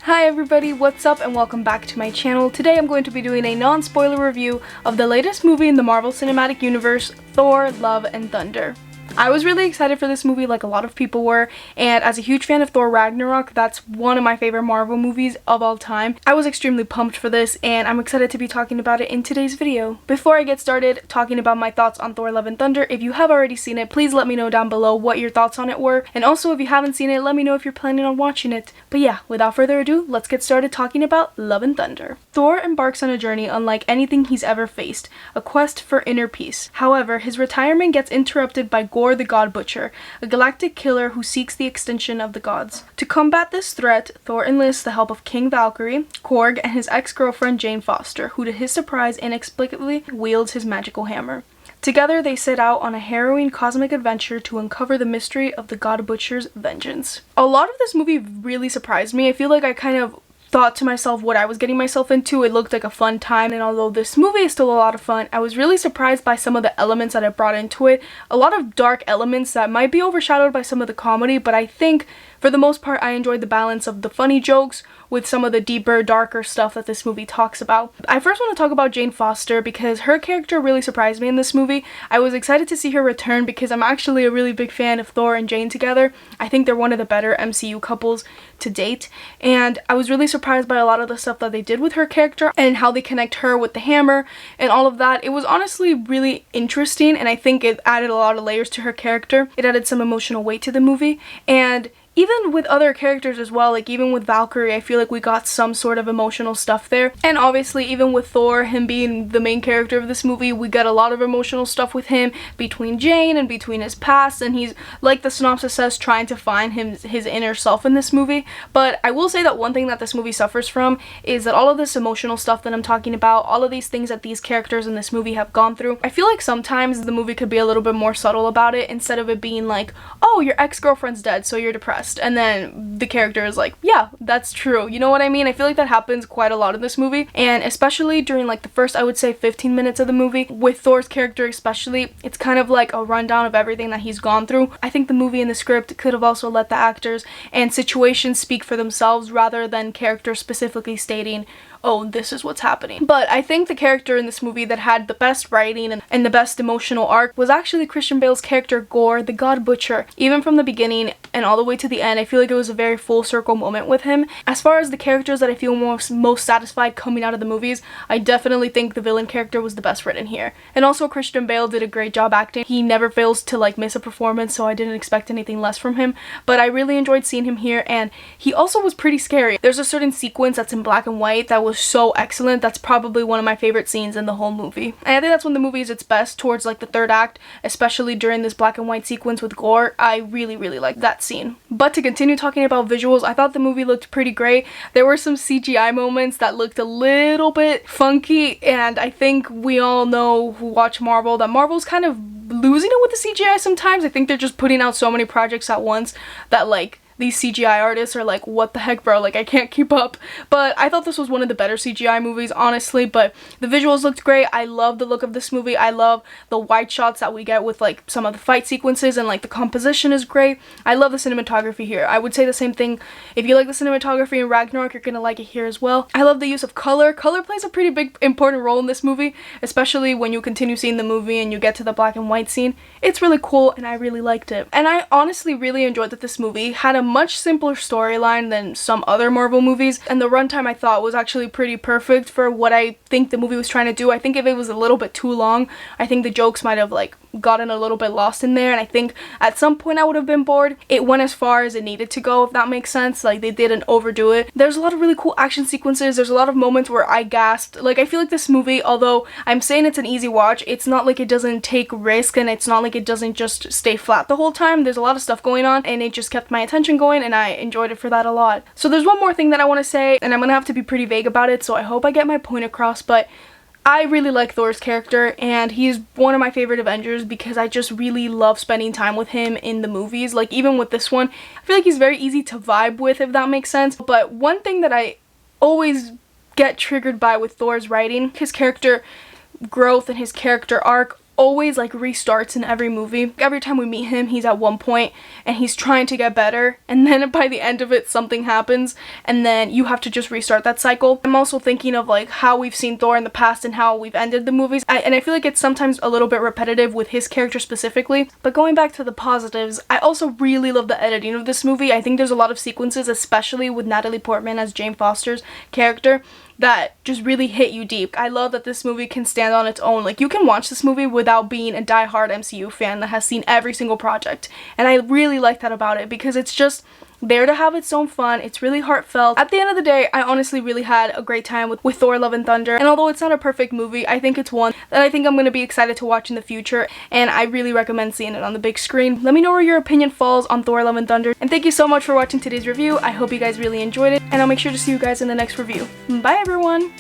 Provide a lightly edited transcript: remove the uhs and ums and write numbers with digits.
Hi everybody, what's up and welcome back to my channel. Today I'm going to be doing a non-spoiler review of the latest movie in the Marvel Cinematic Universe, Thor, Love and Thunder. I was really excited for this movie like a lot of people were, and as a huge fan of Thor Ragnarok, that's one of my favorite Marvel movies of all time. I was extremely pumped for this and I'm excited to be talking about it in today's video. Before I get started talking about my thoughts on Thor Love and Thunder, if you have already seen it, please let me know down below what your thoughts on it were, and also if you haven't seen it, let me know if you're planning on watching it. But yeah, without further ado, let's get started talking about Love and Thunder. Thor embarks on a journey unlike anything he's ever faced, a quest for inner peace. However, his retirement gets interrupted by Thor the God Butcher, a galactic killer who seeks the extinction of the gods. To combat this threat, Thor enlists the help of King Valkyrie, Korg, and his ex-girlfriend Jane Foster, who to his surprise inexplicably wields his magical hammer. Together, they set out on a harrowing cosmic adventure to uncover the mystery of the God Butcher's vengeance. A lot of this movie really surprised me. I feel like I kind of thought to myself what I was getting myself into. It looked like a fun time, and although this movie is still a lot of fun, I was really surprised by some of the elements that it brought into it. A lot of dark elements that might be overshadowed by some of the comedy, but I think for the most part I enjoyed the balance of the funny jokes with some of the deeper, darker stuff that this movie talks about. I first want to talk about Jane Foster because her character really surprised me in this movie. I was excited to see her return because I'm actually a really big fan of Thor and Jane together. I think they're one of the better MCU couples to date, and I was really surprised by a lot of the stuff that they did with her character and how they connect her with the hammer and all of that. It was honestly really interesting, and I think it added a lot of layers to her character. It added some emotional weight to the movie, and even with other characters as well, like even with Valkyrie, I feel like we got some sort of emotional stuff there. And obviously even with Thor, him being the main character of this movie, we got a lot of emotional stuff with him between Jane and between his past, and he's, like the synopsis says, trying to find his inner self in this movie. But I will say that one thing that this movie suffers from is that all of this emotional stuff that I'm talking about, all of these things that these characters in this movie have gone through, I feel like sometimes the movie could be a little bit more subtle about it, instead of it being like, oh, your ex-girlfriend's dead, so you're depressed. And then the character is like, yeah, that's true. You know what I mean? I feel like that happens quite a lot in this movie, and especially during like the first, I would say, 15 minutes of the movie, with Thor's character especially, it's kind of like a rundown of everything that he's gone through. I think the movie and the script could have also let the actors and situations speak for themselves rather than characters specifically stating, oh, this is what's happening. But I think the character in this movie that had the best writing and the best emotional arc was actually Christian Bale's character Thor the God Butcher. Even from the beginning and all the way to the end, I feel like it was a very full circle moment with him. As far as the characters that I feel most satisfied coming out of the movies, I definitely think the villain character was the best written here. And also Christian Bale did a great job acting. He never fails to like miss a performance, so I didn't expect anything less from him. But I really enjoyed seeing him here, and he also was pretty scary. There's a certain sequence that's in black and white that was so excellent. That's probably one of my favorite scenes in the whole movie. And I think that's when the movie is its best, towards like the third act, especially during this black and white sequence with Thor. I really liked that scene. But to continue talking about visuals, I thought the movie looked pretty great. There were some CGI moments that looked a little bit funky, and I think we all know who watch Marvel that Marvel's kind of losing it with the CGI sometimes. I think they're just putting out so many projects at once that like these CGI artists are like, what the heck, bro, like I can't keep up. But I thought this was one of the better CGI movies, honestly. But the visuals looked great. I love the look of this movie. I love the wide shots that we get with like some of the fight sequences, and like the composition is great. I love the cinematography here. I would say the same thing. If you like the cinematography in Ragnarok, you're gonna like it here as well. I love the use of color. Color plays a pretty big important role in this movie, especially when you continue seeing the movie and you get to the black and white scene. It's really cool, and I really liked it. And I honestly really enjoyed that this movie had a much simpler storyline than some other Marvel movies, and the runtime I thought was actually pretty perfect for what I think the movie was trying to do. I think if it was a little bit too long, I think the jokes might have like gotten a little bit lost in there, and I think at some point I would have been bored. It went as far as it needed to go, if that makes sense. Like they didn't overdo it. There's a lot of really cool action sequences. There's a lot of moments where I gasped. Like I feel like this movie, although I'm saying it's an easy watch, it's not like it doesn't take risk, and it's not like it doesn't just stay flat the whole time. There's a lot of stuff going on, and it just kept my attention going, and I enjoyed it for that a lot. So there's one more thing that I want to say, and I'm gonna have to be pretty vague about it, so I hope I get my point across, but I really like Thor's character, and he's one of my favorite Avengers because I just really love spending time with him in the movies. Like even with this one, I feel like he's very easy to vibe with, if that makes sense. But one thing that I always get triggered by with Thor's writing, his character growth and his character arc always like restarts in every movie. Every time we meet him, he's at one point and he's trying to get better, and then by the end of it something happens and then you have to just restart that cycle. I'm also thinking of like how we've seen Thor in the past and how we've ended the movies, and I feel like it's sometimes a little bit repetitive with his character specifically. But going back to the positives, I also really love the editing of this movie. I think there's a lot of sequences, especially with Natalie Portman as Jane Foster's character, that just really hit you deep. I love that this movie can stand on its own. Like, you can watch this movie without being a die-hard MCU fan that has seen every single project. And I really like that about it, because it's just there to have its own fun. It's really heartfelt. At the end of the day, I honestly really had a great time with Thor Love and Thunder. And although it's not a perfect movie, I think it's one that I think I'm going to be excited to watch in the future. And I really recommend seeing it on the big screen. Let me know where your opinion falls on Thor Love and Thunder. And thank you so much for watching today's review. I hope you guys really enjoyed it. And I'll make sure to see you guys in the next review. Bye everyone!